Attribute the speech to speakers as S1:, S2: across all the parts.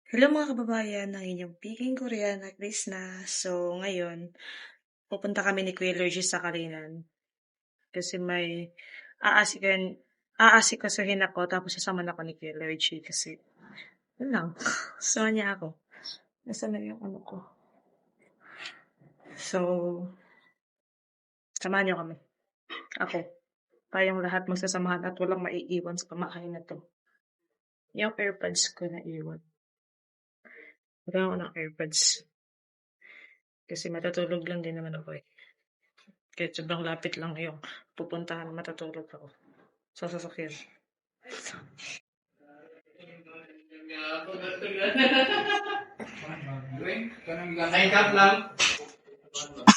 S1: Hello mga kababayan, ng inyong Peking Koreana Krishna. So ngayon, pupunta kami ni Kuya Lurgis sa Kalinan. Kasi may aasikasuhin ako tapos sasama ako ni Kuya Lurgis kasi yun lang. Sama niya ako. Nasaan na yung ano ko? So, samahan niyo kami. Ako. Tayong lahat magsasamahan at walang maiiwan sa pamakain na to. Yung AirPods ko na iwan. Wala ako ng AirPods. Kasi matutulog lang din naman ako eh. Kaya sobrang lapit lang yung pupuntahan, matutulog ako. Sa sasakyan.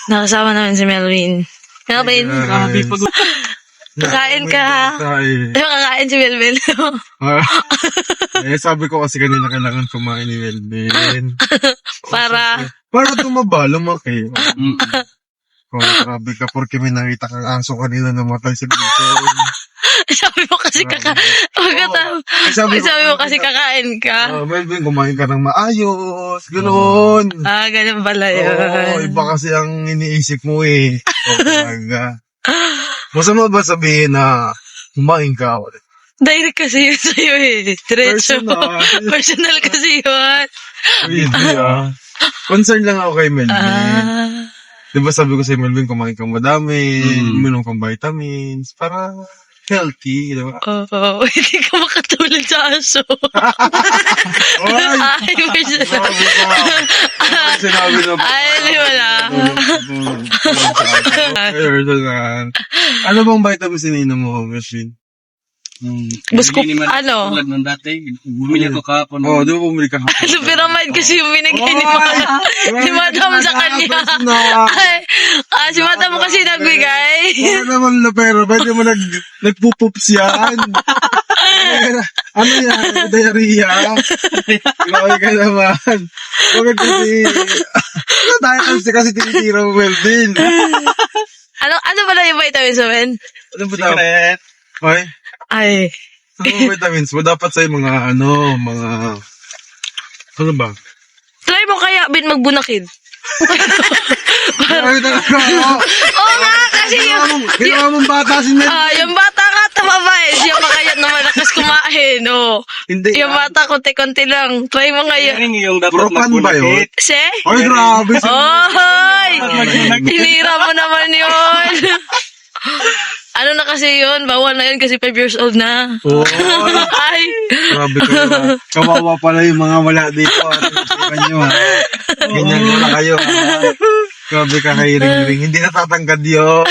S1: Nakasama namin si Melvin. Melvin, kakain ka ha? Kakain si Melvin.
S2: Sabi ko kasi kanina kailangan kumain ni Melvin.
S1: Para
S2: tumaba, lumaki. Oh, grabe ka, porque may nakita kang aso kanina namatay sa dito.
S1: sabi mo kasi sabi mo kasi kakain ka.
S2: Melvin, kumain ka ng maayos, ganoon.
S1: Ganun pala yun.
S2: Oo, iba kasi ang iniisip mo eh. Talaga. Masama ba sabihin na kumain ka?
S1: Direct kasi yun sa'yo eh. Diretso. Personal kasi yun.
S2: Hindi Concern lang ako kay Melvin. Diba sabi ko sa Melvin, kumain kang madami, uminom kang vitamins, para healthy, diba?
S1: Oo, hindi ka makatulad sa aso.
S2: Ay,
S1: personal.
S2: sinabi na po.
S1: Ay, hindi wala.
S2: Ano bang vitamins ininom mo, Melvin?
S1: Gusto ko, ano?
S3: Tulad ng dati, bumili ako kahapon.
S2: Oo, di ba bumili ka hapon?
S1: Pyramid kasi yung binigay ni Madam sa kanya. Ay, si Madam kasi nagbigay.
S2: Wala naman na pera, pwede mo nagpupups yan. Ano yan? Diarrhea? Grabe ka naman. Bakit kasi, tayo kasi tinitira mo, Melvin.
S1: Ano pala yung vitamins namin?
S2: Ano ba dapat? Ay? Ano vitamins mo? Dapat sa'yo mga ano ba?
S1: Try mo kaya, Bin, magbunakid.
S2: Ay, talaga.
S1: Oo nga, kasi
S2: Ginawa mong bata si Mel.
S1: yung bata ka, tumaba eh. Siya makayat na malakas kumain, oh.
S2: Hindi.
S1: Yung bata, konti-konti lang. Try mo ngayon.
S3: Yung dapat
S2: Brokan ba yun?
S1: Se?
S2: Ay, grabe.
S1: Oy! Tinira mo naman yun. Ano na kasi yun? Bawal na yun kasi 5 years old na.
S2: Oh,
S1: Ay!
S2: grabe ka. Kawawa pala yung mga wala dito. Tingnan nyo ha. Ganyan ko na kayo. Grabe ka kay Ring-Ring. Hindi natatangkad yun.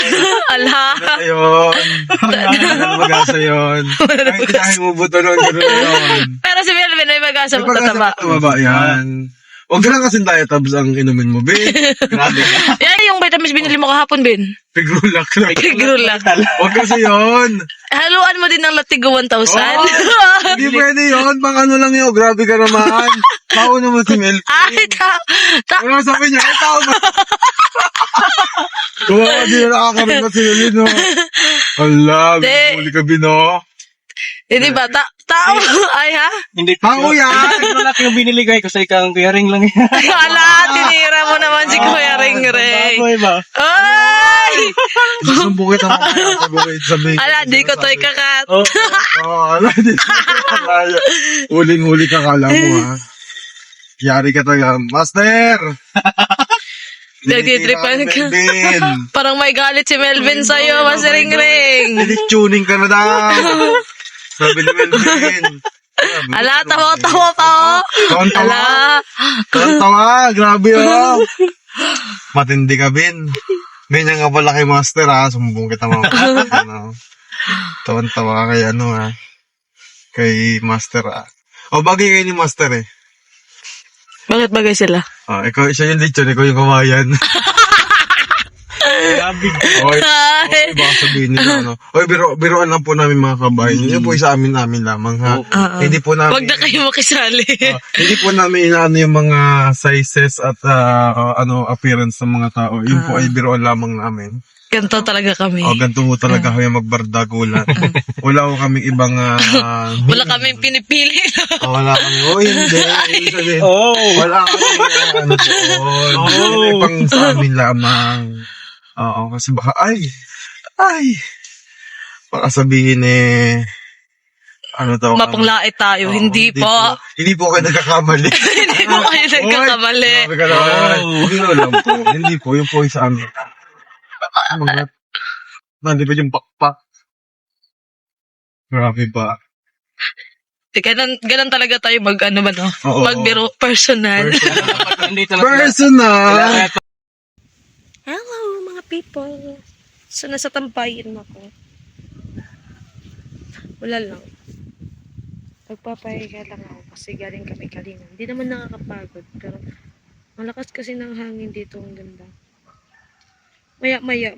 S1: Ala!
S2: Ayun. Ano mag-asa yun? Ay, hindi tayo mubuto nun. Gano'n.
S1: Pero si Melvin ay mag-asa
S2: May
S1: magtataba.
S2: pag-asa tumaba yan. Huwag ka lang kasing diet-tabs ang inumin mo, Ben. Grabe.
S1: Yan yung vitamins binili mo kahapon, Ben.
S2: Pigrulak na.
S1: Pigrulak.
S2: Huwag kasi yun.
S1: Haluan mo din ng Latigo 1,000.
S2: Hindi pwede yun. Pang ano lang yun. Grabe ka naman. Tao naman si Mel.
S1: Ay,
S2: Ano sabi niya? Ay, tao ba? Kumawa, di na nakakaroon na si Mel, no? Hala, muli ka, Bino.
S1: Hindi ba? Tao? Ay, ha?
S3: Hindi
S2: Tao yan!
S3: malaki yung biniligay ko sa ikang kuyaring lang yan.
S1: Ala, tinira mo naman si Kuya Ring-Ring.
S3: Baboy ba?
S1: Ay!
S2: Susumbong kita sabihin.
S1: Ala, di ko to'y kakat.
S2: Ala, di ko. Uling-huli ka, kala mo, ha? Yari ka talaga. Master!
S1: Nagtitripan ka.
S2: Melvin.
S1: Parang may galit si Melvin sa'yo, Mas Ring-Ring.
S2: Tuning ka na daw. Sabi ni Melvin.
S1: Ala, tawa-tawa pa, oh.
S2: Tawa-tawa.
S1: Ala.
S2: Tawa-tawa. Grabe, oh. Matindi ka, Ben. Ganyan nga pala kay Master, ha. Sumbong kita mga ano. Tawa-tawa kay ano, ha. Kay Master, ha. O, bagay kayo ni Master, eh.
S1: Bakit bagay sila?
S2: Ikaw, siya yung lechon, ikaw yung kawayan. Oy, baka sabihin nila, ano. Oy, biroan lang po namin mga kabayan. Yun po sa amin lamang, ha. Hindi po namin...
S1: Huwag na kayo makisali.
S2: Hindi po namin inaano yung mga sizes at appearance ng mga tao. Yun po ay biroan lamang namin.
S1: Ganto talaga kami.
S2: Ganito ho talaga kami magbardagulan. Wala ko kaming ibang...
S1: Wala kami pinipili.
S2: wala kami. Hindi. Ibig sabihin, wala kami ano doon. Pang sa amin lamang. Oo, kasi baka, baka sabihin ano to?
S1: Mapanglait tayo. Hindi po.
S2: Hindi po kayo nagkakamali.
S1: Hindi po kayo nagkakamali.
S2: Hindi po, yung po sa amin. Nandi ba yung pakpak? Grabe ba?
S1: Ganun talaga tayo
S2: Oo.
S1: magbiro personal.
S3: Hindi talaga.
S2: Personal!
S1: Hello mga people. So nasa tambayan ako. Wala lang. Magpapahinga lang ako kasi galing kami kanina. Hindi naman nakakapagod pero malakas kasi ng hangin dito, ang ganda. Maya-maya,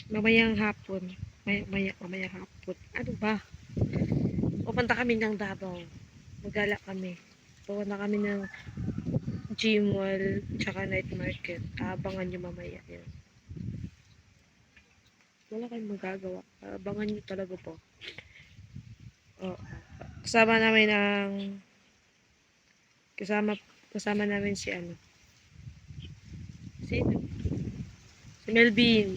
S1: mamayang hapon. Mamayang hapon. Ano ba? Pupunta kami ng Davao. Magala kami. Pupunta kami ng Gmall tsaka night market. Abangan nyo mamaya yan. Wala kayong magagawa. Abangan nyo talaga po. Kasama namin kasama namin si Sino? Si Melvin.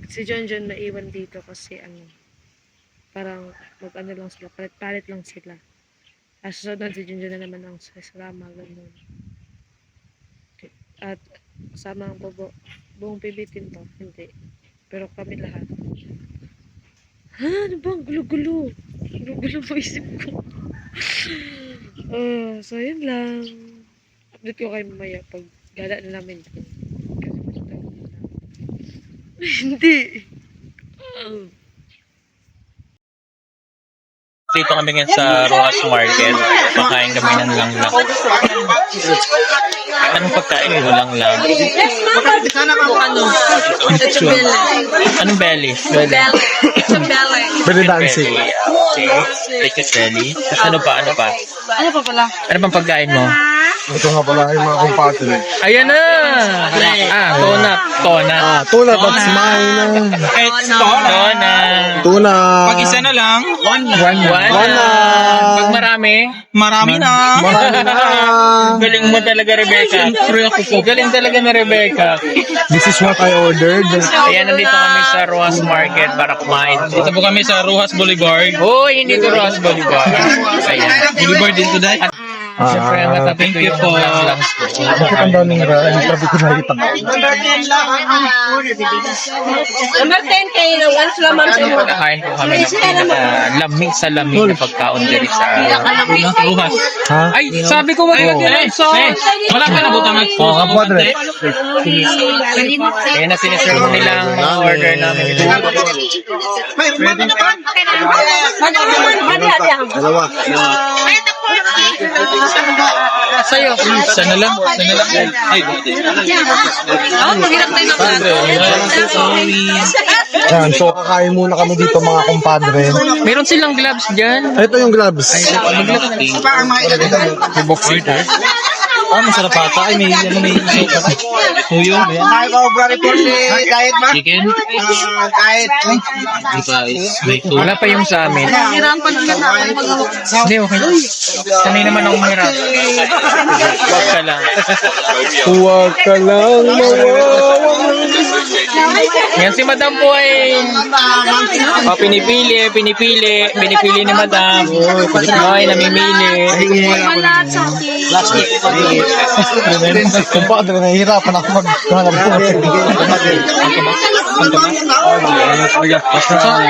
S1: Si John naiwan dito kasi parang mag-ano lang sila, palit lang sila. Susunod si John na naman ang sasama, ganun. At kasama ang buong pibitin to, hindi. Pero kami lahat. Ano ba? Gulo-gulo. Gulo-gulo po isip ko. So yun lang. Update ko kayo mamaya pag gala na namin. Hindi.
S3: Dito kami ngayon sa Rojas Market. Pakain kami ng langlang. Anong pagkain mo langlang? Anong belly?
S2: Pwede dancing.
S3: Chicken belly. Ano pa?
S1: Ano pa pala?
S3: Ano pang pagkain mo?
S2: Ito nga pala yung mga kumpatid.
S3: Ayan na! Tona.
S2: Tuna, that's mine.
S3: Tona.
S2: Tuna.
S4: Pag isa na lang,
S3: One.
S2: One.
S3: Pag marami
S4: marami na.
S2: Marami na.
S3: galing mo talaga, Rebecca. Galing talaga ni Rebecca.
S2: This is what I ordered.
S3: Ayan, nandito kami sa Rojas Market para kumain.
S4: Dito po kami sa Rojas Boulevard.
S3: Uy, hindi to Rojas Boulevard. Ayan.
S4: Boulevard din today.
S3: Siyempre, matapin ko yung langs ko.
S2: Bakit ang daming grabe ko nakita?
S5: Number 10 kayo na once lamang sa mo.
S3: Nakain ko kami ng lamig sa lamig na pagkaon diri sa Rojas.
S2: Ha?
S3: Ay, sabi ko wag lagyan ng sauce.
S4: Wala ka na butang
S2: Kapadre.
S3: Ayan na siniserve nilang order namin.
S2: Dalawa.
S3: Sa'yo. Sana lang.
S4: Ay,
S1: Maghirap tayo ng
S2: Yan, so kakain muna kami dito mga kumpadre.
S3: Meron silang gloves dyan.
S2: Ito yung gloves.
S4: masarap ata. Ay, may tuyo. Chicken.
S3: Wala pa yung sa amin.
S1: Hirapan na ako
S3: Hindi, okay. Sanay naman akong mahirap. Wag ka lang.
S2: Huwag ka lang mawawala.
S3: Yan si Madam po ay pinipili ni Madam. Ay, namimili.
S2: Kumpadre, nahihirapan ako maghanap ko.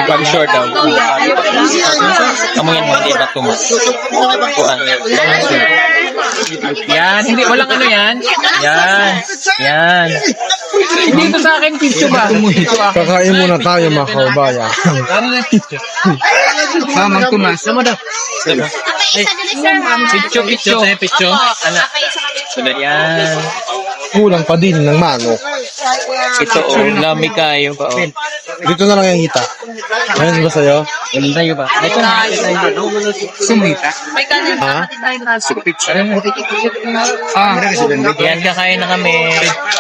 S3: One short daw. Kamu yan, hindi ba kuhan? Yan, hindi, walang ano yan. Yan. Hindi ito sa akin, picture ba?
S2: Kakain muna tayo mga kaubaya.
S3: Mang Tomas. Sama daw. Picture. Anak. Yan.
S2: Kulang pa din ng manok.
S3: Ito, lamig kayo pa.
S2: Dito na lang yung hita. Ayun ba sa'yo?
S3: Ganun tayo ba? Ito na. Sumita.
S5: May kanin
S2: Ha?
S3: Yan, kakain na kami.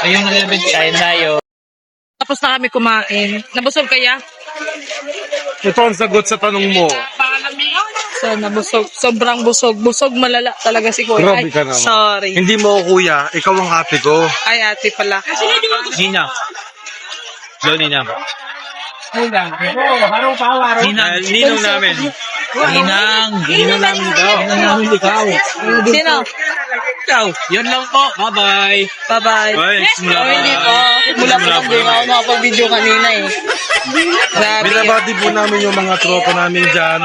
S3: Ayun na lang. Kain tayo.
S1: Tapos na kami kumain. Nabusog kaya?
S2: Ito ang sagot sa tanong mo.
S1: So, nabusog. Sobrang busog. Busog malala talaga si Kuya.
S2: Grabe ka naman.
S1: Sorry.
S2: Hindi mo ako kuya, ikaw ang ate ko.
S1: Ay, ate pala.
S4: Nina. Hello, Nina. Ninong namin. Ninong namin ikaw. Ninong namin ikaw.
S1: Sino?
S4: Ikaw. Yun lang po. Bye-bye.
S1: Bye-bye.
S4: Bye. Simula
S1: Oh, hindi po. Mula po lang din ako nakapag-video kanina eh. Grabe.
S2: Binabati po namin yung mga tropa namin dyan.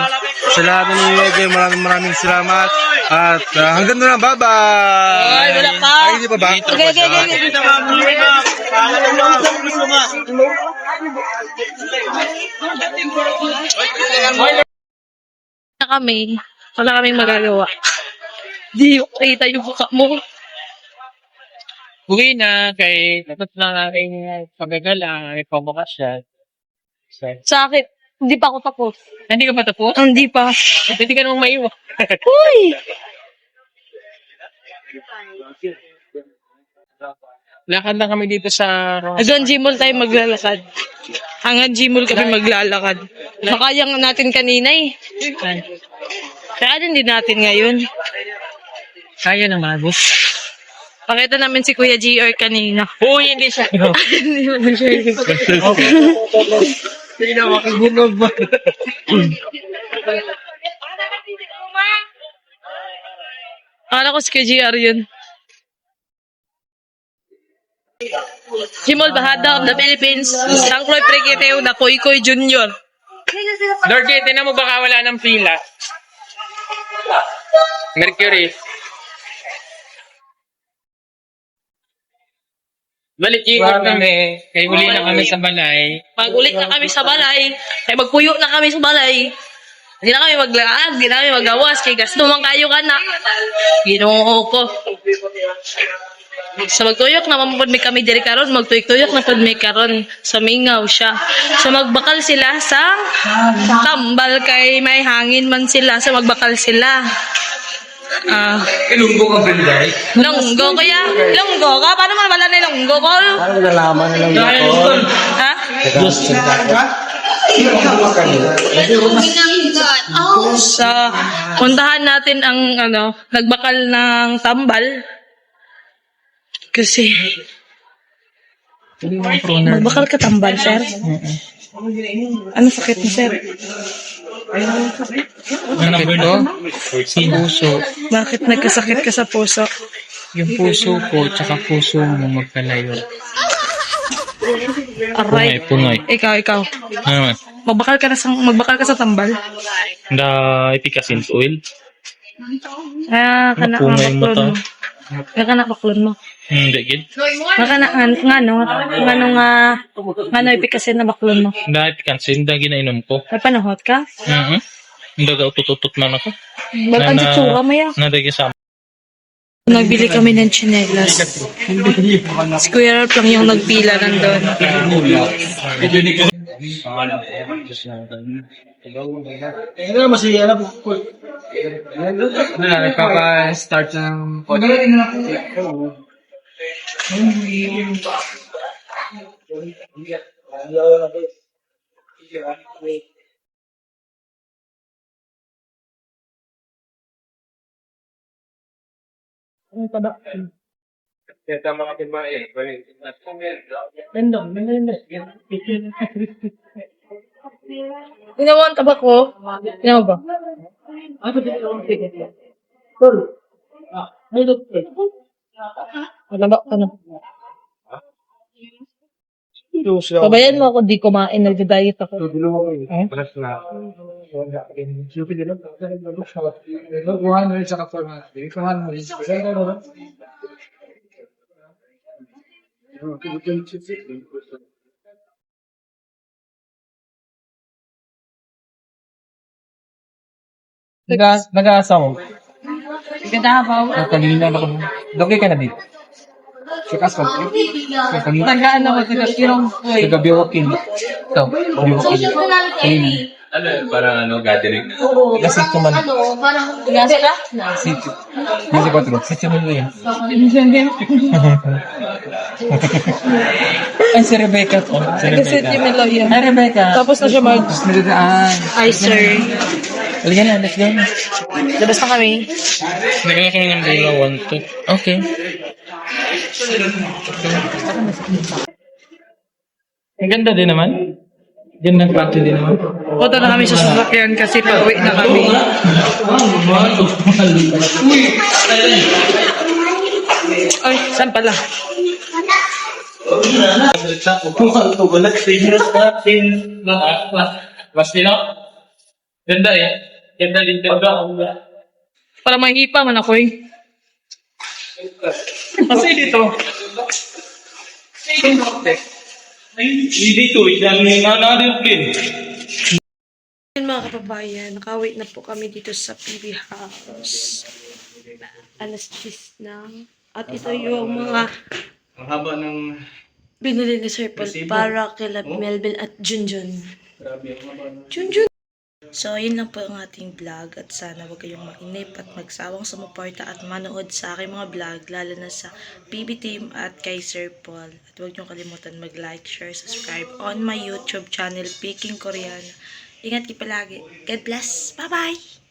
S2: Sa lahat ng nilagay, maraming salamat. At hanggang na lang, bye-bye!
S1: Ay, wala pa.
S2: Ay, hindi pa ba?
S1: Okay, okay, okay. Na kami. Wala kaming magagawa. Di kita yung mukha mo.
S3: Uwi na kay tapos na aking pagagala, may pabukasyon.
S1: Sa akin, hindi pa ako tapos.
S3: Hindi ka pa tapos?
S1: Hindi pa.
S3: Hindi ka naman maiwan.
S1: Uy!
S3: Lakad lang kami dito sa
S1: Hanggang Gmall tayo maglalakad. Hanggang Gmall kami maglalakad. Makayang natin kanina eh. Kaya din natin ngayon.
S3: Kaya naman, boss.
S1: Pakita namin si Kuya GR kanina.
S3: Uy, hindi siya.
S1: Hindi mo na siya.
S3: Hindi na makagunog ba?
S1: Akala ko si Kuya GR yun. Gmall Bahada of the Philippines. Tangkloy Prekiteo na Koy Koy Junior.
S3: Lord, tinan mo baka wala ng pila. Mercury. Balik kami. Kaya uli na kami sa balay.
S1: Pag-ulit na kami sa balay, ay magpuyo na kami sa balay. Hindi na kami maglaag, hindi na kami magawas, kay gas naman kayo ka na. Ginoo ko. Sa magtuyok na may kami diri karon, magtuyok-tuyok na pud may karon. Sa mingaw siya. Sa magbakal sila sa tambal kay may hangin man sila, sa magbakal sila.
S4: Ilunggo ka ba,
S1: Longgo kaya? Longgo ka? Paano man wala na longgo ko?
S2: Ano nalaman na lang dito?
S1: Ha? Sa puntahan natin ang nagbakal ng tambal. Kasi magbakal ka tambal, sir? Ano sakit mo, sir?
S3: Sakit ko? Puso.
S1: Bakit nagkasakit ka sa puso?
S3: Yung puso ko, tsaka puso mo magkalayo.
S1: Aray.
S3: Pungay.
S1: Ikaw.
S3: Ano?
S1: Magbakal ka sa tambal?
S3: Da ipikasin oil.
S1: Kana
S3: Pungay mo
S1: baklon mo. Kana baklon mo.
S3: Hindi gid.
S1: Ngano ipikasin na baklon mo.
S3: Da ipikasin da ginainom ko.
S1: Ay panahot ka?
S3: Hindi ga utututot man ako.
S1: Ba't ang tsura mo ya?
S3: Nadagi sa
S1: Nagbili kami ng tsinelas. Si Kuya Ralph lang yung nagpila nandun.
S3: Nagpapa-start ng
S1: Ginawa ang tabak ko. Ginawa ba? Malabak ka na. Pabayan mo ako, di kumain. Nag-diet ako.
S3: Nag-aasa ko.
S1: Ganda ba?
S3: Kanina ako. Dogay ka na dito.
S5: Tagaan ako, taga-kirong.
S3: Taga-biwakin. Ito, biwakin. Kanina. Parang gathering. Kasi ito man.
S5: Gasa ka?
S3: Kasi 4. Si Chimilo yan. Ay, si Rebecca to. Si
S5: Kasi
S3: Rebecca.
S5: Jimelo yan.
S3: Hi, Rebecca.
S5: Tapos na siya mag...
S1: Ay, sir.
S3: Halika na, let's go.
S1: Labas na kami.
S3: Nagkaya kami ng bola, 1, 2. Okay. Ang ganda din naman. Ganda ng kwarto din naman.
S1: Punta na kami sa sasakyan kasi pag-uwi na kami. Ay, saan pala?
S3: Mas nino? Ganda eh. Ganda din, ganda.
S1: Para mahipa man ako eh.
S3: Kasi dito. Dito, yung plane.
S1: Yun mga kababayan, nakawait na po kami dito sa PB House. Alas 10 na. At ito yung mga
S3: Ang haba ng...
S1: binili ni Sir Paul para kila Melvin at Junjun. Junjun! So, yun lang po ang ating vlog at sana huwag kayong mainip at magsawang sumuporta at manood sa aking mga vlog lalo na sa PB Team at kay Sir Paul. At huwag niyong kalimutan mag-like, share, subscribe on my YouTube channel, Peking Korean. Ingat kayo palagi. God bless. Bye-bye!